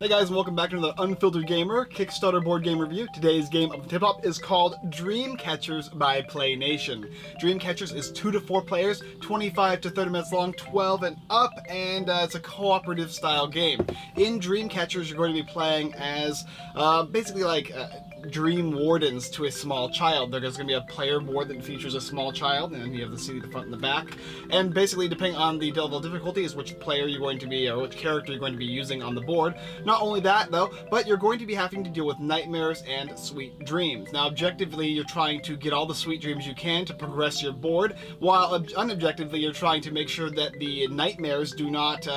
Hey guys, and welcome back to another Unfiltered Gamer Kickstarter board game review. Today's game up the tip-top is called Dream Catchers by Play Nation. Dream Catchers is 2 to 4 players, 25 to 30 minutes long, 12 and up, and it's a cooperative style game. In Dream Catchers, you're going to be playing as basically like dream wardens to a small child. There's going to be a player board that features a small child, and then you have the CD, the front, and the back. And basically, depending on the level of difficulty, is which player you're going to be, or which character you're going to be using on the board. Not only that, though, but you're going to be having to deal with nightmares and sweet dreams. Now, objectively, you're trying to get all the sweet dreams you can to progress your board, while unobjectively, you're trying to make sure that the nightmares do not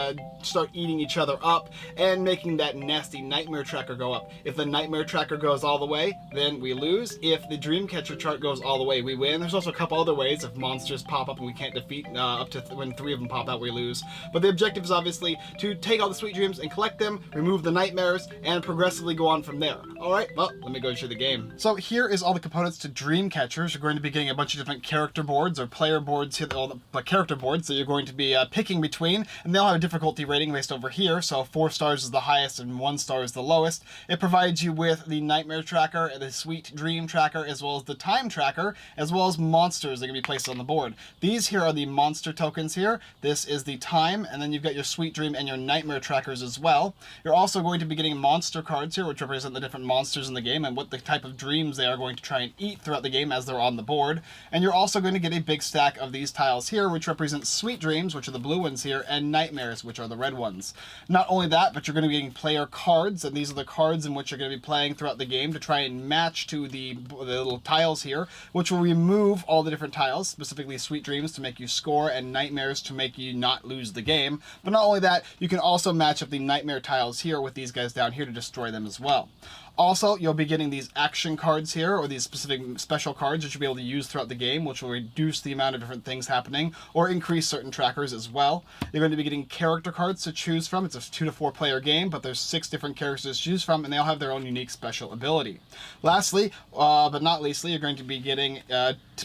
start eating each other up and making that nasty nightmare tracker go up. If the nightmare tracker goes all the way, then we lose. If the Dreamcatcher chart goes all the way, we win. There's also a couple other ways. If monsters pop up and we can't defeat up to when 3 of them pop out, we lose. But the objective is obviously to take all the sweet dreams and collect them, remove the nightmares, and progressively go on from there. Alright, well, let me go show the game. So here is all the components to Dream Catchers. You're going to be getting a bunch of different character boards or player boards here, all the character boards that you're going to be picking between, and they'll have a difficulty rating based over here. So 4 stars is the highest and 1 star is the lowest. It provides you with the nightmare tracker, the sweet dream tracker, as well as the time tracker, as well as monsters that can be placed on the board. These here are the monster tokens here. This is the time, and then you've got your sweet dream and your nightmare trackers as well. You're also going to be getting monster cards here, which represent the different monsters in the game and what the type of dreams they are going to try and eat throughout the game as they're on the board. And you're also going to get a big stack of these tiles here, which represent sweet dreams, which are the blue ones here, and nightmares, which are the red ones. Not only that, but you're going to be getting player cards, and these are the cards in which you're going to be playing throughout the game to try and match to the little tiles here, which will remove all the different tiles, specifically sweet dreams to make you score and nightmares to make you not lose the game. But not only that, you can also match up the nightmare tiles here with these guys down here to destroy them as well. Also, you'll be getting these action cards here, or these specific special cards that you'll be able to use throughout the game, which will reduce the amount of different things happening, or increase certain trackers as well. You're going to be getting character cards to choose from. It's a 2 to 4 player game, but there's 6 different characters to choose from, and they all have their own unique special ability. Lastly, but not leastly, you're going to be getting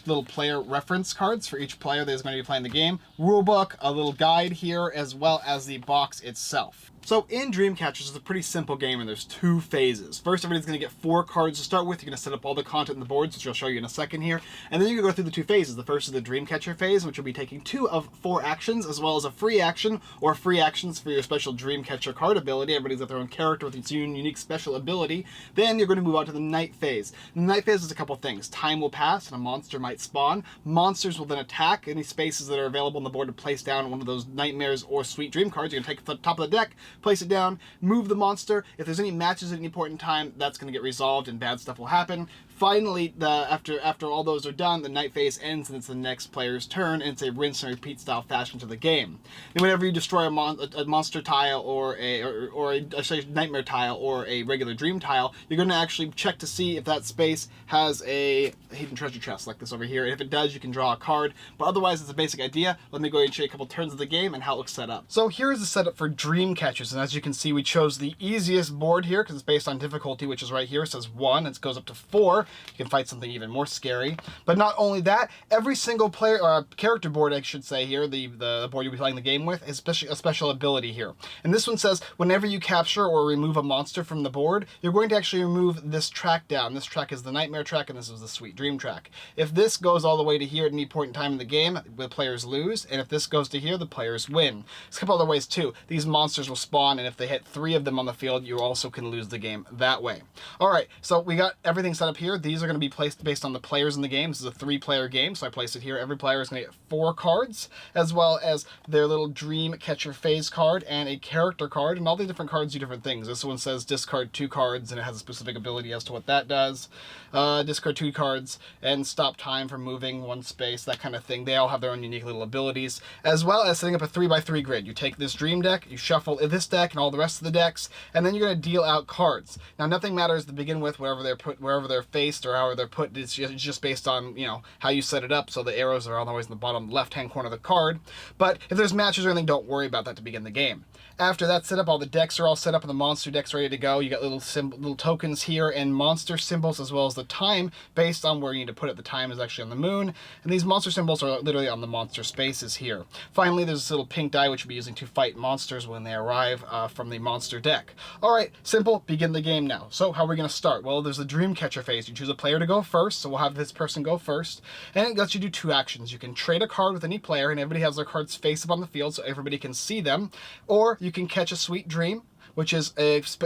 little player reference cards for each player that is going to be playing the game, rulebook, a little guide here, as well as the box itself. So in Dream Catchers, it's a pretty simple game, and there's 2 phases. First, everybody's going to get 4 cards to start with. You're going to set up all the content in the boards, which I'll show you in a second here. And then you can go through the 2 phases. The first is the Dream Catcher phase, which will be taking 2 of 4 actions, as well as a free action, or free actions for your special Dream Catcher card ability. Everybody's got their own character with its own unique special ability. Then you're going to move on to the night phase. The night phase is a couple things. Time will pass, and a monster might spawn. Monsters will then attack any spaces that are available on the board to place down one of those nightmares or sweet dream cards. You're going to take the top of the deck, place it down, move the monster. If there's any matches at any point in time, that's going to get resolved and bad stuff will happen. Finally, after all those are done, the night phase ends and it's the next player's turn, and it's a rinse and repeat style fashion to the game. And whenever you destroy a monster tile or a nightmare tile or a regular dream tile, you're going to actually check to see if that space has a hidden treasure chest like this over here. And if it does, you can draw a card. But otherwise, it's a basic idea. Let me go ahead and show you a couple turns of the game and how it looks set up. So here is the setup for Dream Catchers, and as you can see, we chose the easiest board here because it's based on difficulty, which is right here. It says 1. It goes up to 4. You can fight something even more scary. But not only that, every single player or character board, I should say here, the board you'll be playing the game with, is a special ability here. And this one says whenever you capture or remove a monster from the board, you're going to actually remove this track down. This track is the nightmare track, and this is the sweet dream track. If this goes all the way to here at any point in time in the game, the players lose, and if this goes to here, the players win. There's a couple other ways too. These monsters will spawn, and if they hit 3 of them on the field, you also can lose the game that way. Alright, so we got everything set up here. These are going to be placed based on the players in the game. This is a 3-player game, so I placed it here. Every player is going to get 4 cards, as well as their little Dream Catcher phase card and a character card, and all the different cards do different things. This one says discard 2 cards, and it has a specific ability as to what that does. Discard 2 cards and stop time from moving 1 space, that kind of thing. They all have their own unique little abilities, as well as setting up a 3x3 grid. You take this Dream deck, you shuffle this deck and all the rest of the decks, and then you're going to deal out cards. Now, nothing matters to begin with, wherever they're faced or however they're put. It's just based on, you know, how you set it up, so the arrows are always in the bottom left-hand corner of the card. But if there's matches or anything, don't worry about that to begin the game. After that setup, all the decks are all set up and the monster deck's ready to go. You got little tokens here and monster symbols, as well as the time based on where you need to put it. The time is actually on the moon, and these monster symbols are literally on the monster spaces here. Finally, there's this little pink die which we'll be using to fight monsters when they arrive from the monster deck. Alright, simple, begin the game now. So how are we going to start? Well, there's the Dreamcatcher phase. You choose a player to go first, so we'll have this person go first, and it lets you do 2 actions. You can trade a card with any player, and everybody has their cards face up on the field so everybody can see them, or you can catch a sweet dream, which is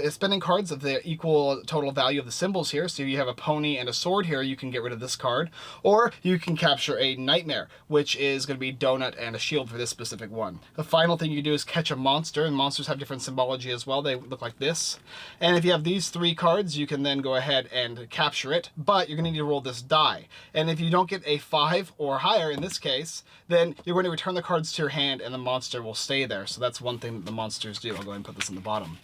spending cards of the equal total value of the symbols here. So if you have a pony and a sword here, you can get rid of this card. Or you can capture a nightmare, which is going to be donut and a shield for this specific one. The final thing you do is catch a monster, and monsters have different symbology as well. They look like this. And if you have these 3 cards, you can then go ahead and capture it, but you're going to need to roll this die. And if you don't get a 5 or higher in this case, then you're going to return the cards to your hand and the monster will stay there. So that's one thing that the monsters do. I'll go ahead and put this in the bottom.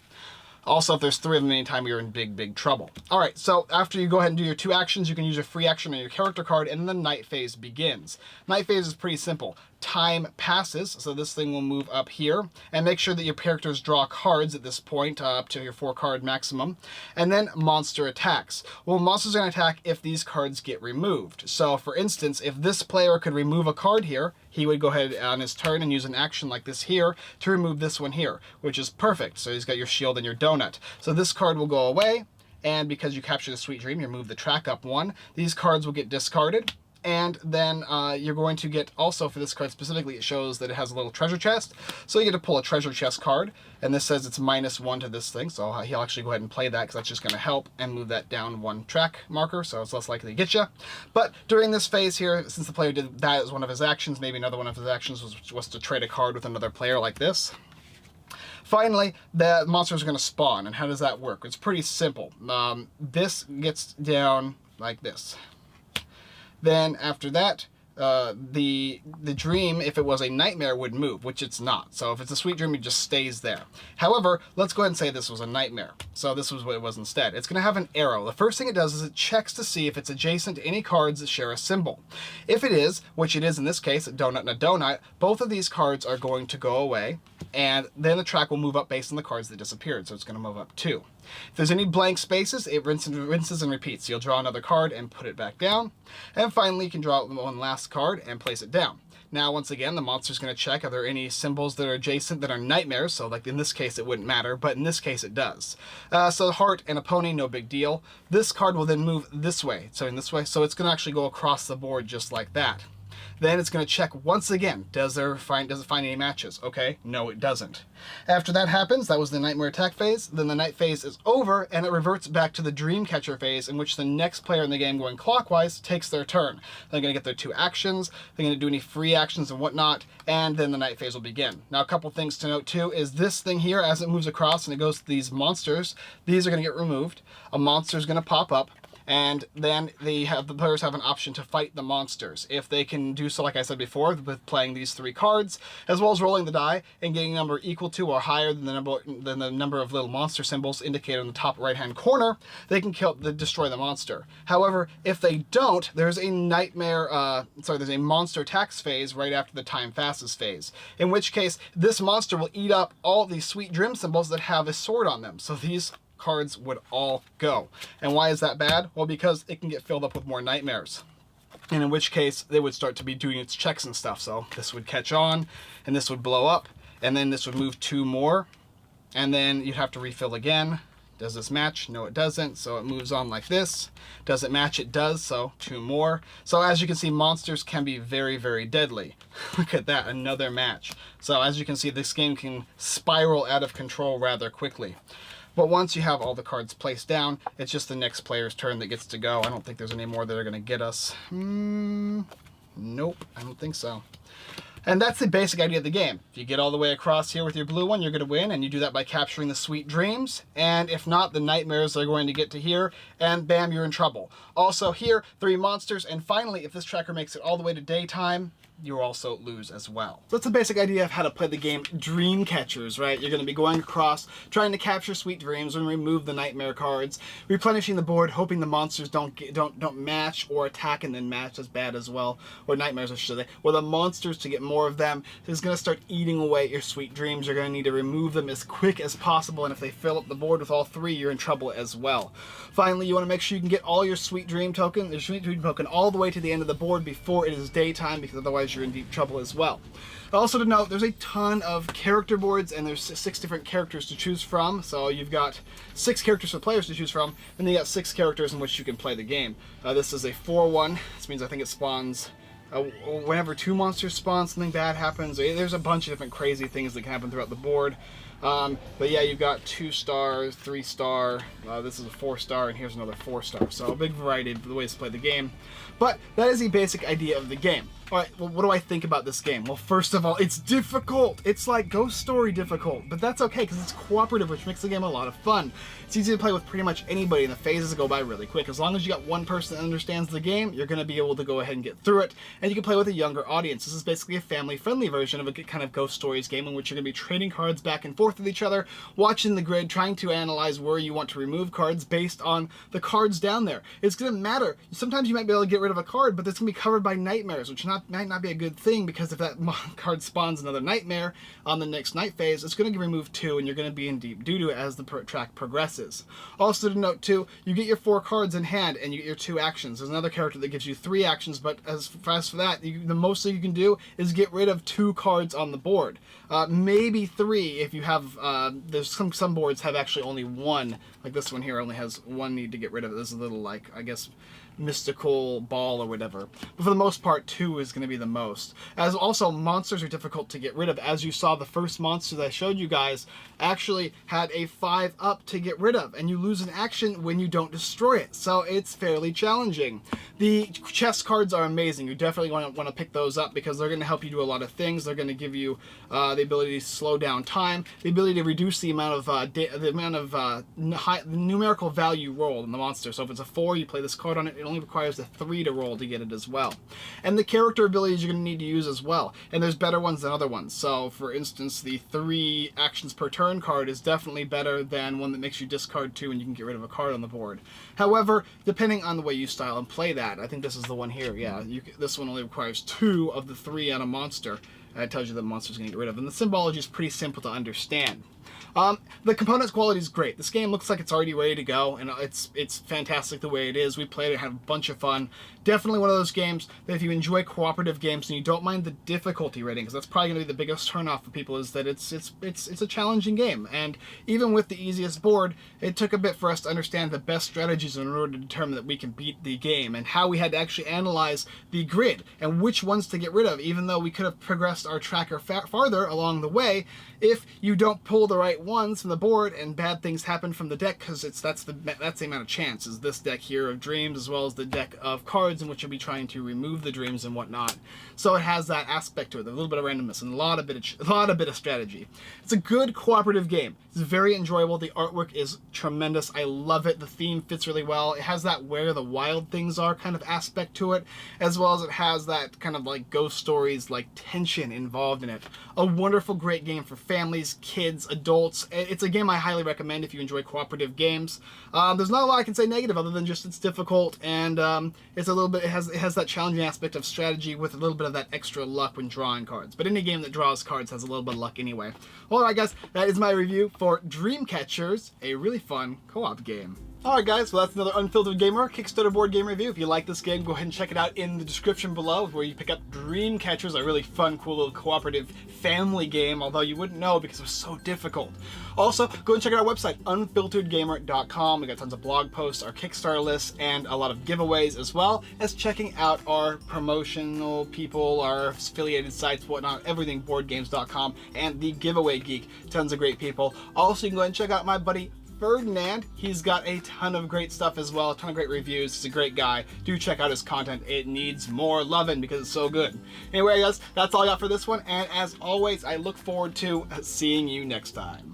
Also, if there's 3 of them anytime, you're in big trouble. Alright, so after you go ahead and do your 2 actions, you can use your free action on your character card, and then the night phase begins. Night phase is pretty simple. Time passes, so this thing will move up here, and make sure that your characters draw cards at this point, up to your 4 card maximum, and then monster attacks. Well, monsters are going to attack if these cards get removed. So, for instance, if this player could remove a card here, he would go ahead on his turn and use an action like this here to remove this one here, which is perfect. So he's got your shield and your donut. So this card will go away, and because you capture the sweet dream, you move the track up 1. These cards will get discarded. And then you're going to get, also for this card specifically, it shows that it has a little treasure chest. So you get to pull a treasure chest card, and this says it's -1 to this thing. So he'll actually go ahead and play that, because that's just going to help, and move that down 1 track marker, so it's less likely to get you. But during this phase here, since the player did that as one of his actions, maybe another one of his actions was to trade a card with another player like this. Finally, the monsters are going to spawn, and how does that work? It's pretty simple. This gets down like this. Then after that, the dream, if it was a nightmare, would move, which it's not. So if it's a sweet dream, it just stays there. However, let's go ahead and say this was a nightmare. So this was what it was instead. It's going to have an arrow. The first thing it does is it checks to see if it's adjacent to any cards that share a symbol. If it is, which it is in this case, a donut and a donut, both of these cards are going to go away, and then the track will move up based on the cards that disappeared. So it's going to move up 2. If there's any blank spaces, it rinses and repeats. So you'll draw another card and put it back down. And finally, you can draw one last card and place it down. Now, once again, the monster's going to check, are there any symbols that are adjacent that are nightmares? So, like in this case, it wouldn't matter, but in this case, it does. So, heart and a pony, no big deal. This card will then move this way. So, in this way. So, it's going to actually go across the board just like that. Then it's going to check once again. Does it find any matches? Okay, no it doesn't. After that happens, that was the nightmare attack phase. Then the night phase is over, and it reverts back to the Dreamcatcher phase, in which the next player in the game going clockwise takes their turn. They're going to get their 2 actions, they're going to do any free actions and whatnot, and then the night phase will begin. Now a couple things to note too is this thing here, as it moves across and it goes to these monsters, these are going to get removed. A monster is going to pop up, and then the players have an option to fight the monsters. If they can do so, like I said before, with playing these 3 cards, as well as rolling the die and getting a number equal to or higher than the number of little monster symbols indicated in the top right-hand corner, they can destroy the monster. However, if they don't, there's a there's a monster attacks phase right after the time passes phase. In which case, this monster will eat up all these sweet dream symbols that have a sword on them. So these cards would all go. And why is that bad? Well, because it can get filled up with more nightmares. And in which case, they would start to be doing its checks and stuff. So this would catch on, and this would blow up, and then this would move 2 more, and then you'd have to refill again. Does this match? No, it doesn't. So it moves on like this. Does it match? It does. So 2 more. So as you can see, monsters can be very deadly. Look at that, another match. So as you can see, this game can spiral out of control rather quickly. But once you have all the cards placed down, it's just the next player's turn that gets to go. I don't think there's any more that are going to get us. Nope, I don't think so. And that's the basic idea of the game. If you get all the way across here with your blue one, you're going to win, and you do that by capturing the sweet dreams. And if not, the nightmares are going to get to here, and bam, you're in trouble. Also here, 3 monsters, and finally, if this tracker makes it all the way to daytime, you also lose as well. So that's the basic idea of how to play the game Dream Catchers, right? You're going to be going across, trying to capture sweet dreams and remove the nightmare cards, replenishing the board, hoping the monsters don't match or attack and then match as bad as well, or nightmares I should say, or the monsters to get more of them is going to start eating away at your sweet dreams. You're going to need to remove them as quick as possible, and if they fill up the board with all three, you're in trouble as well. Finally, you want to make sure you can get all your sweet dream token, all the way to the end of the board before it is daytime, because otherwise you're in deep trouble as well. Also to note, there's a ton of character boards, and there's 6 different characters to choose from. So you've got 6 characters for players to choose from, and then you got 6 characters in which you can play the game. This is a 4-1. This means I think it spawns whenever 2 monsters spawn, something bad happens. There's a bunch of different crazy things that can happen throughout the board. But yeah, you've got 2 stars, 3 star, this is a 4 star, and here's another 4 star. So a big variety of the ways to play the game. But that is the basic idea of the game. Alright, well, what do I think about this game? Well, first of all, it's difficult. It's like Ghost Story difficult, but that's okay because it's cooperative, which makes the game a lot of fun. It's easy to play with pretty much anybody, and the phases go by really quick. As long as you got one person that understands the game, you're going to be able to go ahead and get through it, and you can play with a younger audience. This is basically a family-friendly version of a kind of Ghost Stories game in which you're going to be trading cards back and forth with each other, watching the grid, trying to analyze where you want to remove cards based on the cards down there. It's going to matter. Sometimes you might be able to get rid of a card, but it's going to be covered by nightmares, which might not be a good thing, because if that card spawns another nightmare on the next night phase, it's going to remove 2, and you're going to be in deep doo-doo as the track progresses. Also to note too, you get your 4 cards in hand, and you get your 2 actions. There's another character that gives you 3 actions, but as fast for that, the most that you can do is get rid of 2 cards on the board. Maybe 3 if you have, there's some boards have actually only 1, like this one here only has 1 need to get rid of it. This is a little, like, I guess, mystical ball or whatever. But for the most part, 2 is going to be the most. As also, monsters are difficult to get rid of. As you saw, the first monster that I showed you guys actually had a 5 up to get rid of, and you lose an action when you don't destroy it. So it's fairly challenging. The chest cards are amazing. You definitely want to pick those up because they're going to help you do a lot of things. They're going to give you the ability to slow down time, the ability to reduce the amount of numerical value rolled in the monster. So if it's a 4, you play this card on it. It only requires a 3 to roll to get it as well. And the character abilities you're going to need to use as well. And there's better ones than other ones. So for instance, the 3 actions per turn card is definitely better than one that makes you discard 2 and you can get rid of a card on the board. However, depending on the way you style and play that, I think this is the one here. Yeah, this one only requires 2 of the 3 on a monster. It tells you the monster's going to get rid of. And the symbology is pretty simple to understand. The components quality is great. This game looks like it's already ready to go, and it's fantastic the way it is. We played it, had a bunch of fun. Definitely one of those games that if you enjoy cooperative games and you don't mind the difficulty rating, because that's probably going to be the biggest turnoff for people, is that it's a challenging game. And even with the easiest board, it took a bit for us to understand the best strategies in order to determine that we can beat the game, and how we had to actually analyze the grid and which ones to get rid of, even though we could have progressed our tracker farther along the way. If you don't pull the right ones from the board and bad things happen from the deck, because that's the amount of chance, is this deck here of dreams as well as the deck of cards in which you'll be trying to remove the dreams and whatnot. So it has that aspect to it, a little bit of randomness and a lot of bit of strategy. It's a good cooperative game. It's very enjoyable. The artwork is tremendous. I love it. The theme fits really well. It has that where the wild things are kind of aspect to it, as well as it has that kind of like Ghost Stories like tension involved in it. A wonderful, great game for families, kids, adults. It's a game I highly recommend if you enjoy cooperative games. There's not a lot I can say negative other than just it's difficult, and it's a little bit, it has that challenging aspect of strategy with a little bit of that extra luck when drawing cards. But any game that draws cards has a little bit of luck anyway. Alright guys, that is my review for Dream Catchers, a really fun co-op game. Alright guys, well that's another Unfiltered Gamer Kickstarter board game review. If you like this game, go ahead and check it out in the description below, where you pick up Dream Catchers, a really fun, cool little cooperative family game, although you wouldn't know because it was so difficult. Also, go and check out our website, unfilteredgamer.com. We got tons of blog posts, our Kickstarter lists, and a lot of giveaways, as well as checking out our promotional people, our affiliated sites, whatnot, everything, boardgames.com, and the Giveaway Geek. Tons of great people. Also, you can go ahead and check out my buddy Ferdinand. He's got a ton of great stuff as well, a ton of great reviews. He's a great guy. Do check out his content. It needs more loving because it's so good. Anyway guys, that's all I got for this one, and as always, I look forward to seeing you next time.